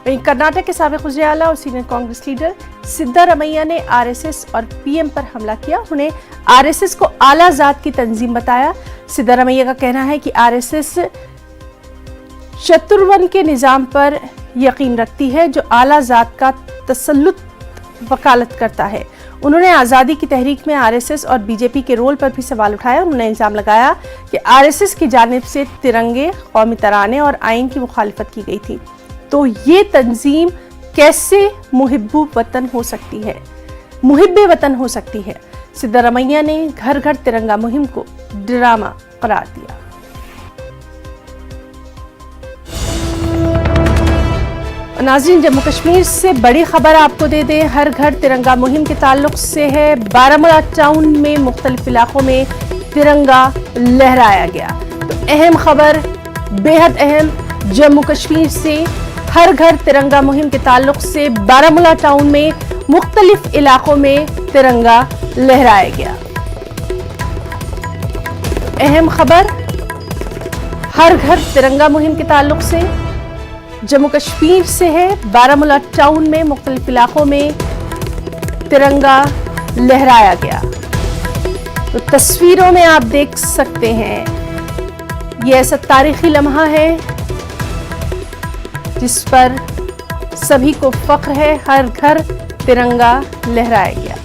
वहीं कर्नाटक के साबिक वज़ीर आला और सीनियर कांग्रेस लीडर सिद्धारमैया ने आरएसएस और पीएम पर हमला किया। उन्हें आरएसएस को आला ज़ात की तंजीम बताया। सिद्धारमैया का कहना है कि आरएसएस चतुर्वन के निज़ाम पर यकीन रखती है जो आला ज़ात का तसल्लुत वकालत करता है। उन्होंने आज़ादी की तहरीक में आरएसएस और बीजेपी के रोल पर भी सवाल उठाया। उन्होंने इल्ज़ाम लगाया कि आरएसएस की जानिब से तिरंगे, कौमी तराने और आइन की मुखालिफत की गई थी। तो ये तंजीम कैसे मुहिब्बे वतन हो सकती है, मुहिब्बे वतन हो सकती है? सिद्धारमैया ने घर घर तिरंगा मुहिम को ड्रामा करार दिया। नाज़रीन, जम्मू कश्मीर से बड़ी खबर आपको दे दें, हर घर तिरंगा मुहिम के ताल्लुक से है। बारामूला टाउन में मुख्तलिफ इलाकों में तिरंगा लहराया गया। तो अहम खबर, बेहद अहम, जम्मू कश्मीर से हर घर तिरंगा मुहिम के ताल्लुक से बारामूला टाउन में मुख्तलिफ इलाकों में तिरंगा लहराया गया। अहम खबर, हर घर तिरंगा मुहिम के ताल्लुक से जम्मू कश्मीर से है। बारामूला टाउन में मुख्तलिफ इलाकों में तिरंगा लहराया गया। तो तस्वीरों में आप देख सकते हैं, ये ऐसा तारीखी लम्हा है जिस पर सभी को फख्र है। हर घर तिरंगा लहराया गया।